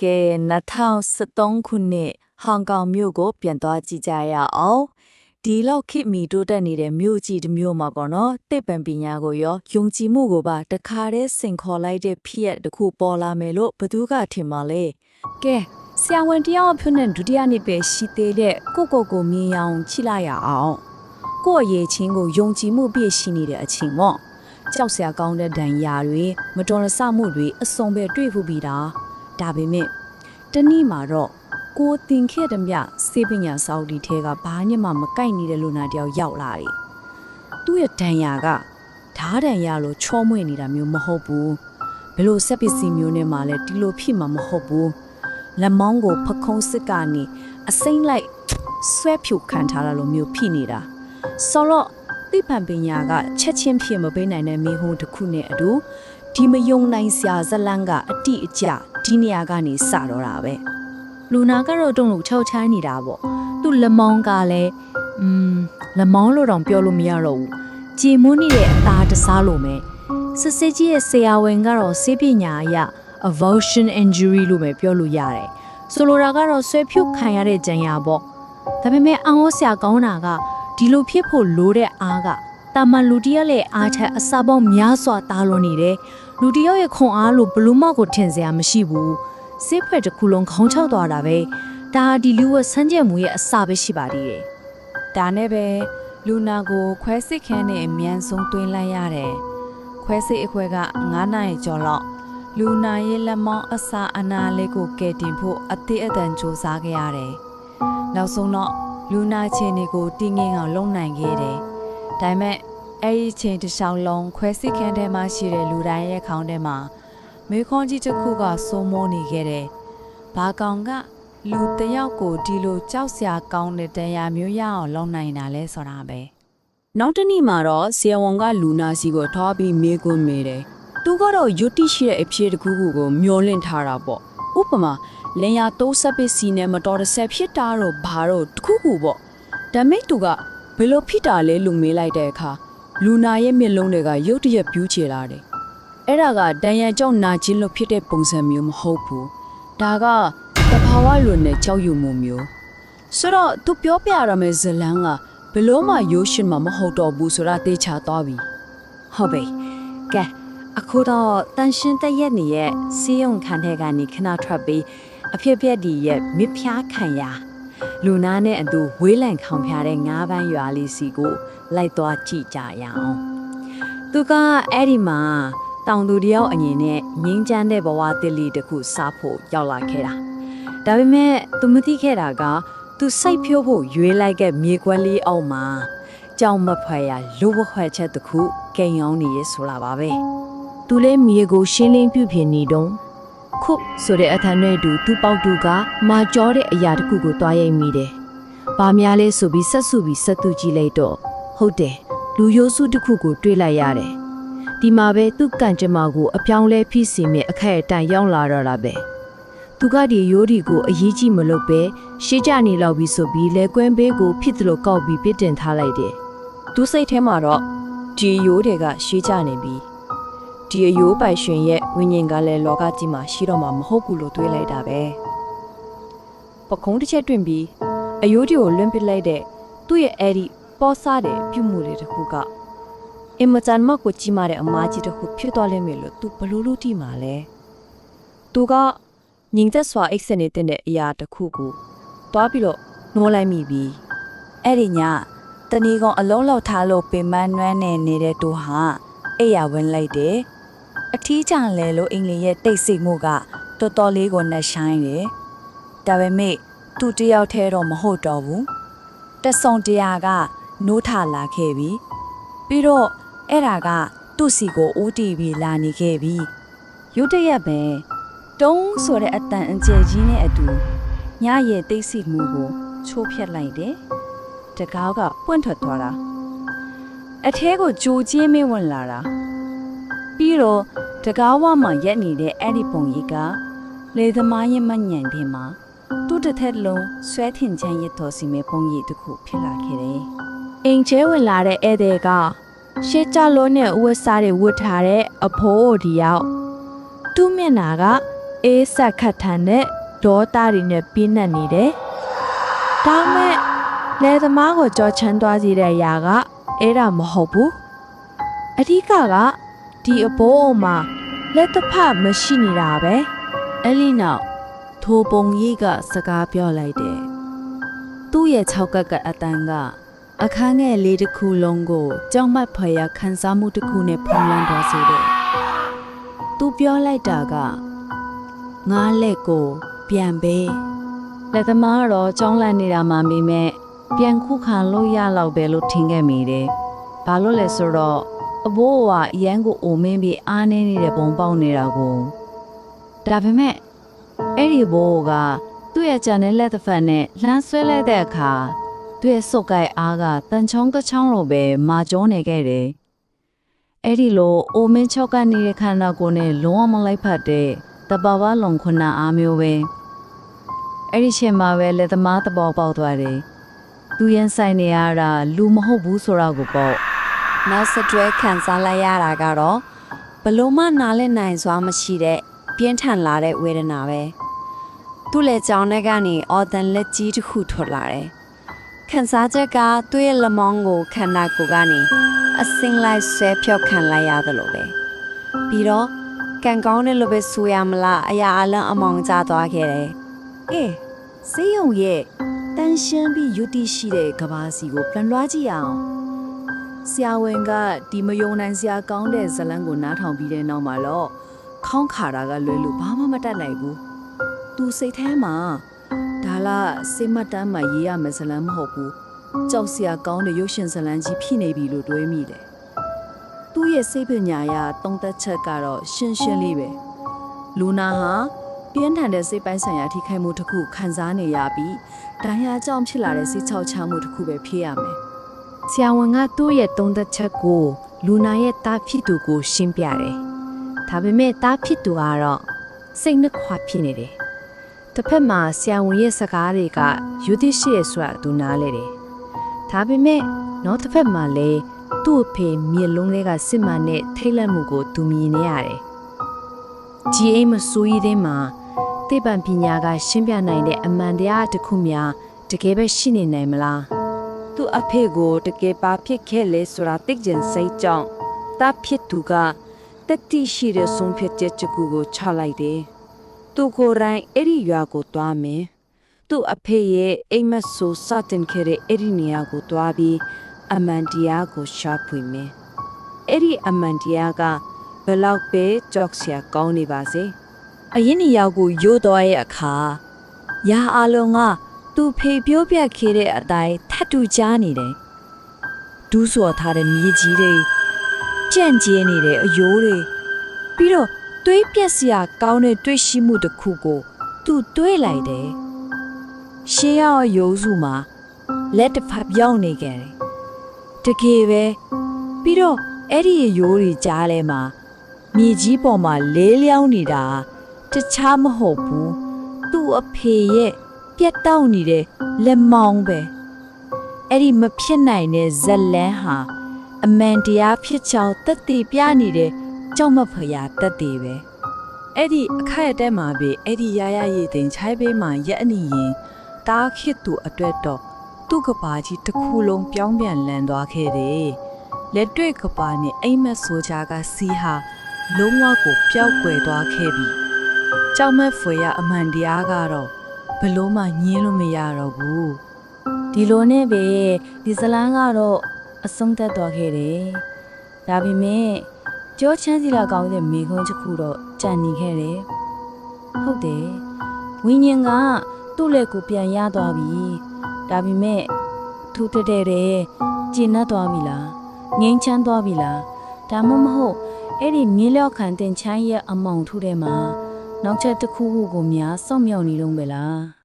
ကဲ2013ခုနှစ်ဟောင်ကောင်မြို့ကိုပြန်သွားကြည့်ကြရအောင်ဒီလောက်ခေတ်မီတိုးတက်နေတဲ့မြို့ကြီးတစ်မြို့မှာပေါ့နော်တိတ်ပံပညာကိုရောယုံကြည်မှုကိုပါတခါတည်းစင်ခေါ်လိုက်တဲ့ဖြစ်ရတစ်ခုပေါ်လာမယ်လို့ဘသူကထင်ပါလဲကဲဆရာဝန်တယောက်အဖြစ်နဲ့ဒုတိယနှစ်ပဲရှိသေးတဲ့ကိုမြင်အောင်ချိလိုက်ရအောင်ကိုယ့်အရေးချင်းကိုယုံကြည်မှုပြည့်ရှိနေတဲ့အချိန်ပေါ့ကြောက်စရာကောင်းတဲ့ဒဏ်ရာတွေမတော်တဆမှုတွေအစုံပဲတွေ့ဖို့ပြီးတာဒါပေမဲ့တနည်းမှာတော့ကိုတင်ခဲ့တဲ့မြစေပညာစောက်ဒီထဲကဘာညမှမကိုက်နေတဲ့လူနာတယောက်ရောက်လာတယ်။သူ့ရဲ့ဒဏ်ရာကဓာတ်ဒဏ်ရာလိုချောမွေ့နေတာမျိုးမဟုတ်ဘူး။ဘယ်လိုဆက်ပစ္စည်းမျိုးနဲ့မှလည်းဒီလိုဖြစ်မှာမဟုတ်ဘူး။လက်မောင်းကိုဖခုံးစစ်ကနေအစိမ့်လိုက်ဆွဲဖြုတ်ခံထားတာလိုမျိုးဖြစ်နေတာ။ဆိုတော့သိပ္ပံပညာကချက်ချင်းဖြစ်မပေးနိုင်တဲ့မိဟုံးတစ်ခုနဲ့အတူဒီမယုံနိုင်စရာဇလန်းကအတိအကျဒီနေရာကနေစတော့တာပဲလူနာကတော့တုံလို့ခြောက်ချမ်းနေတာပေါ့သူ့လက်မောင်းကလည်းလက်မောင်းလို့တော့ပြောလို့မရတော့ဘူးကြည်မွန်းနေတဲ့အသားတစားလို့ပဲစစ်စစ်ကြီးရဲ့ဆရာဝန်ကတော့စေပညာအရ avulsion injury လို့ပဲပြောလို့ရတယ်ဆိုလိုတာကတော့ဆွဲဖြုတ်ခံရတဲ့ကြံရပေါ့ဒါပေမဲ့အောင်းဆရာကောင်းတာကဒီလိုဖြစ်ဖို့လိုတဲ့အားကတာမန်လူတယောက်ရဲ့အားထက်အစာပေါင်းများစွာတားလွန်နေတယ်လူတယောက်ရဲ့ခွန်အားလို့ဘလူးမောက်ကိုထင်စရာမရှိဘူးစေးဖွဲ့တစ်ခုလုံးခေါင်းချောက်သွားတာပဲဒါဒီလူဝဆန်းကျက်မှုရဲ့အစာပဲရှိပါသေးတယ်ဒါနဲ့ပဲလူနာကိုခွဲစစ်ခန်းနဲ့အမြန်ဆုံးတွင်းလိုက်ရတယ်ခွဲစစ်အခွဲက9နာရီကျော်လောက်လူနာရဲ့လက်မောင်းအစာအနာလေးကိုကယ်တင်ဖို့အသေးအတန်စူးစမ်းခဲ့ရတယ်နောက်ဆုံးတော့လူနာချင်းတွေကိုတင်းငင်းအောင်လုံနိုင်ခဲ့တယ်ဒါပေမဲ့အဲ့ဒီချိန်တစ်လျှောက်လုံးခွဲစစ်ခန်းထဲမှာရှိတဲ့လူတိုင်းရဲ့ခေါင်းထဲမှာမေခွန်ကြီးတစ်ခုကစိုးမိုးနေခဲ့တယ်။ဘာကောင်ကလူတယောက်ကိုဒီလိုကြောက်စရာကောင်းတဲ့တရားမျိုးရအောင်လုပ်နိုင်တာလဲဆိုတာပဲ။နောက်တစ်နေ့မှာတော့ဆီယဝန်ကလူနာစီကိုထောက်ပြီးမေးခွန်းမေးတယ်။သူကတော့ယွတ်တိရှိတဲ့အဖြစ်တစ်ခုခုကိုမျောလင့်ထားတာပေါ့။ဥပမာလင်ယာတိုးဆက်ပစ္စည်းနဲ့မတော်တဆဖြစ်တာတော့ဘာတော့တစ်ခုခုပေါ့။ဒါမဲ့သူကဘယ်လိုဖြစ်တာလဲလို့မေးလိုက်တဲ့အခါလူနာရဲ့မျက်လုံးတွေကရုတ်တရက်ပြူးချလာတယ်။အဲ့ဒါကဒဏ်ရာကြောင့်နာကျင်လို့ဖြစ်တဲ့ပုံစံမျိုးမဟုတ်ဘူး။ဒါကတဘာဝလိုနဲ့ကြောက်ရွံ့မှုမျိုး။ဆိုတော့သူပြောပြရမယ့်ဇလန်းကဘယ်လို့မှရိုးရှင်းမှာမဟုတ်တော့ဘူးဆိုတာသိချသွားပြီ။ဟုတ်ပြီ။ကဲအခုတော့တန်ရှင်းတရက်နေရဲ့စီးရုံခန်းထဲကနေခဏထွက်ပြီးအဖြစ်ပြက်ဒီရဲ့မြစ်ဖျားခံရလူနာနဲ့အတူဝေးလံခေါင်ဖျားတဲ့ငါးပန်းရွာလေးစီကိုလိုက်သွားကြည့်ကြရအောင်သူကအဲ့ဒီမှာတောင်သူတယောက်အငင်နဲ့ငင်းချမ်းတဲ့ဘဝတစ်လီတစ်ခုစားဖို့ရောက်လာခဲ့တာဒါပေမဲ့သူမသိခဲ့တာကသူစိတ်ဖြိုးဖို့ရွေးလိုက်တဲ့မြေခွက်လေးအောက်မှာကြောင်မဖွယ်ရလူဘခွက်ချက်တစ်ခုကိန်းအောင်နေရဆိုလာပါပဲသူလည်းမြေကိုရှင်းလင်းပြုပြင်နေတော့ခုဆိုတဲ့အထံနဲ့တူသူ့ပေါက်တူကမာကျော်တဲ့အရာတစ်ခုကိုတွားရိပ်မိတယ်။ဘာများလဲဆိုပြီးဆက်စုပြီးဆက်သူကြည့်လိုက်တော့ဟုတ်တယ်လူရိုးစုတစ်ခုကိုတွေ့လိုက်ရတယ်။ဒီမှာပဲသူ့ကံကြမ္မာကိုအပြောင်းလဲဖြစ်စီမဲ့အခက်အတန့်ရောက်လာတော့တာပဲ။သူကဒီရိုးဒီကိုအရေးကြီးမလုပ်ပဲရှေ့ကြနေလောက်ပြီးဆိုပြီးလဲကွင်းဘေးကိုဖြစ်သလိုကောက်ပြီးပြစ်တင်ထားလိုက်တယ်။သူစိတ်ထဲမှာတော့ဒီရိုးတွေကရှေ့ကြနေပြီးဒီအယိုးပိုင်ရှင်ရဲ့ဝိညာဉ်ကလည်းလောကကြီးမှာရှိတော့မှာမဟုတ်ဘူးလို့တွေးလိုက်တာပဲပခုံးတစ်ချက်တွင်ပြီးအယိုးဒီကိုလွှင့်ပစ်လိုက်တဲ့သူ့ရဲ့အဲ့ဒီပေါ်စားတဲ့ပြုမှုလေးတစ်ခုကအင်မတန်မှကိုကြီးမားတဲ့အမားကြီးတစ်ခုဖြစ်သွားလိမ့်မယ်လို့သူဘလို့လို့တီးမှာလဲသူကညင်သက်စွာအိတ်ဆက်နေတဲ့အရာတစ်ခုကိုတွားပြီးတော့နှိုးလိုက်မိပြီအဲ့ဒီညတဏီကောင်အလုံးလောက်ထားလို့ပင်မနွမ်းနေနေတဲ့တူဟာအိယာဝင်လိုက်တယ်အထီးချန်လဲလို့အင်္ဂလိပ်ရဲ့တိတ်ဆိတ်မှုကတော်တော်လေးကိုနှက်ဆိုင်တယ်ဒါပေမဲ့သူတယောက်တည်းတော့မဟုတ်တော့ဘူးတဆုံတရာကနိုးထလာခဲ့ပြီပြီးတော့အဲ့ဒါကသူ့စီကိုအိုးတီးပြီးလာနေခဲ့ပြီရုတ်တရက်ပဲတုံးဆိုတဲ့အတန်အကျယ်ကြီးနဲ့အတူညရဲ့တိတ်ဆိတ်မှုကိုချိုးဖျက်လိုက်တယ်တကားကပွင့်ထွက်သွားတာအထဲကိုကြိုကျင်းမဝင်လာတာပြီးတော့တကားဝမှာရက်နေတဲ့အဲ့ဒီပုံကြီးကလေသမားရဲ့မညံတဲ့မှာတူတစ်ထက်လုံးဆွဲထင်ချမ်းရတော်စီမဲ့ပုံကြီးတစ်ခုဖြစ်လာခဲ့တယ်။အိမ်ကျဲဝင်လာတဲ့ဧည့်သည်ကရှေ့ကြလုံးနဲ့ဥဝတ်စားတွေဝတ်ထားတဲ့အဖိုးအိုဒီရောက်သူ့မျက်နာက အေးဆက်ခတ်ထန်တဲ့ဒေါ်တာတွေနဲ့ပြင်းနေနေတယ်။ဒါမဲ့လယ်သမားကိုကြောချမ်းသွားစေတဲ့အရာကအဲ့ဒါမဟုတ်ဘူး။အဓိကဒီအဘိုးမှာလက်တစ်ဖက်မရှိနေတာပဲ။အဲ့ဒီနောက်ထိုပုံကြီးကစကားပြောလိုက်တယ်။သူ့ရဲ့6ကပ်ကအတန်းကအခန်းငယ်လေးတစ်ခုလုံးကိုကြောက်မက်ဖွယ်ရခန်းစားမှုတစ်ခုနဲ့ဖုံးလွှမ်းသွားစေတယ်။သူပြောလိုက်တာကငါလက်ကိုပြန်ပေးလက်သမားတော့ကြောင်းလန့်နေတာမှမိမဲ့ပြန်ခုခံလို့ရလောက်ပဲလို့ထင်ခဲ့မိတယ်။ဘာလို့လဲဆိုတော့အဘိုးကအရန်ကိုအိုမင်းပြီးအားနေနေတဲ့ပုံပေါက်နေတာကိုဒါပေမဲ့အဲ့ဒီဘိုးကသူ့ရဲ့ကြံတဲ့လက်တစ်ဖက်နဲ့လှမ်းဆွဲလိုက်တဲ့အခါသူ့ရဲ့စုပ်ကိုက်အားကတန်ချောင်းတစ်ချောင်းလိုပဲမာကျောနေခဲ့တယ်။အဲ့ဒီလိုအိုမင်းချောက်ကနေနေတဲ့ခန္ဓာကိုယ်နဲ့လုံးဝမလိုက်ဖက်တဲ့တဘာဝလုံခုနာအားမျိုးပဲအဲ့ဒီချိန်မှာပဲလက်သမားသဘောပေါက်သွားတယ်။သူရင်ဆိုင်နေရတာလူမဟုတ်ဘူးဆိုတာကိုပေါ့နောက်ဆက်တွဲခံစားလိုက်ရတာကတော့ဘလို့မှနားလည်နိုင်စွာမရှိတဲ့ပြင်းထန်လာတဲ့ဝေဒနာပဲသူ့လက်ကြောင်းထဲကနေအော်တန်လက်ကြီးတစ်ခုထွက်လာတယ်ခံစားချက်ကသူ့ရဲ့လက်မောင်းကိုခန္ဓာကိုယ်ကနေအစင်းလိုက်ဆွဲဖြောက်ခံလိုက်ရတယ်လို့ပဲပြီးတော့ကန်ကောင်းတဲ့လိုပဲဆူရမလားအရာအလန့်အမောင်ကျသွားခဲ့တယ်အေးစေယုံရဲ့တန်ရှင်းပြီးယူတီရှိတဲ့ကဘာစီကိုပြန်လွှားကြည့်အောင်ဆရာဝန်ကဒီမယုံနိုင်စရာကောင်းတဲ့ဇလန်းကိုနားထောင်ပြီးတဲ့နောက်မှာတော့ခေါင်းခါတာကလွယ်လို့ဘာမှမတတ်နိုင်ဘူးသူစိတ်ထဲမှာဒါလားစိတ်မတမ်းမှရေးရမယ်ဇလန်းမဟုတ်ဘူးကြောက်စရာကောင်းတဲ့ရုပ်ရှင်ဇလန်းကြီးဖြစ်နေပြီလို့တွေးမိတယ်သူ့ရဲ့စိတ်ပညာရတုံးသက်ချက်ကတော့ရှင်းရှင်းလေးပဲလူနာဟာပြင်းထန်တဲ့စိတ်ပိုင်းဆိုင်ရာထိခိုက်မှုတစ်ခုခံစားနေရပြီးဒဏ်ရာကြောင့်ဖြစ်လာတဲ့စိတ်ချောက်ချမှုတစ်ခုပဲဖြစ်ရမယ်ဆရာဝန်ကသူ့ရဲ့တုံးသက်ချက်ကိုလူနာရဲ့တားဖြစ်သူကိုရှင်းပြတယ်ဒါပေမဲ့တားဖြစ်သူကတော့စိတ်နှခွာဖြစ်နေတယ်တစ်ဖက်မှာဆရာဝန်ရဲ့စကားတွေကယူသရှိရဆိုတာသူနားလဲတယ်ဒါပေမဲ့နောက်တစ်ဖက်မှာလည်းသူ့အဖေမြေလုံးတွေကစစ်မှန်တဲ့ထိတ်လန့်မှုကိုသူမြင်နေရတယ်။ကြီးအိမ်မဆိုးရည်တဲ့မှာသိပ္ပံပညာကရှင်းပြနိုင်တဲ့အမှန်တရားတစ်ခုများတကယ်ပဲရှိနေနိုင်မလား။သူ့အဖေကိုတကယ်ပါဖြစ်ခဲ့လေဆိုတာသိကျင်စိတ်ကြောင့်တားဖြစ်သူကတက်တိရှိတဲ့ဆုံးဖြတ်ချက်တစ်ခုကိုချလိုက်တယ်။သူကိုယ်တိုင်အဲ့ဒီရွာကိုတွားမယ်။သူ့အဖေရဲ့အိမ်မက်ဆိုစတင်ခဲ့တဲ့အဲ့ဒီနေရာကိုတွားပြီးအမှန်တရားကိုရှာဖွေမယ်။အဲ့ဒီအမှန်တရားကဘယ်လောက်ပဲကြောက်စရာကောင်းနေပါစေ။အရင်နေရာကိုရိုးသွားရဲ့အခါရာအလုံးကသူ့ဖေပြောပြခဲ့တဲ့အတိုင်းထပ်တူကြားနေတယ်။ဒူးဆော်ထားတဲ့မြေကြီးတွေကြံ့ကျဲနေတဲ့အယိုးတွေပြီးတော့တွေးပြက်စရာကောင်းတဲ့တွေးရှိမှုတစ်ခုကိုသူတွေးလိုက်တယ်။ရှေးရောက်ရိုးစုမှာလက်တစ်ဖက်ပြောင်းနေခဲ့တယ်။တကယ်ပဲပြီးတော့အဲ့ဒီရိုးတွေကြားထဲမှာမြေကြီးပေါ်မှာလေးလျောင်းနေတာတခြားမဟုတ်ဘူးသူ့အဖေရဲ့ပြတ်တောက်နေတဲ့လက်မောင်းပဲအဲ့ဒီမဖြစ်နိုင်တဲ့ဇလန်းဟာအမှန်တရားဖြစ်ချောင်းတက်တည်ပြနေတဲ့ကြောက်မဖွယ်ရာတက်တည်ပဲအဲ့ဒီအခက်အတဲမှာပဲအဲ့ဒီရရရည်တင်ချိုင်းပေးမှရက်အနီရင်တားခစ်သူအတွက်တော့သူ့ကဘာကြီးတစ်ခုလုံးပြောင်းပြန်လန်သွားခဲ့တယ်လက်တွေ့ကဘာနဲ့အိမ်မက်ဆိုချာကစီဟာလုံးဝကိုပျောက်ကွယ်သွားခဲ့ပြီကြောက်မက်ဖွယ်ရအမှန်တရားကတော့ဘလို့မှညင်းလို့မရတော့ဘူးဒီလိုနဲ့ပဲဒီဇလန်းကတော့အဆုံးသတ်သွားခဲ့တယ်ဒါပေမဲ့ကြောချမ်းစီလာကောင်းတဲ့မိခွန်းတစ်ခုတော့ကြံနေခဲ့တယ်ဟုတ်တယ်ဝိညာဉ်ကသူ့လက်ကိုပြန်ရသွားပြီဒါပေမဲ့ထူတဲ့တဲ့ကျဉ်တ်သွားပြီလားငိမ့်ချမ်းသွားပြီလားဒါမှမဟုတ်အဲ့ဒီမြေလျောက်ခံတင်ချမ်းရဲ့အမောင်ထုထဲမှာနောက်ချက်တစ်ခုခုကိုများစောင့်မျှော်နေလုံးပဲလား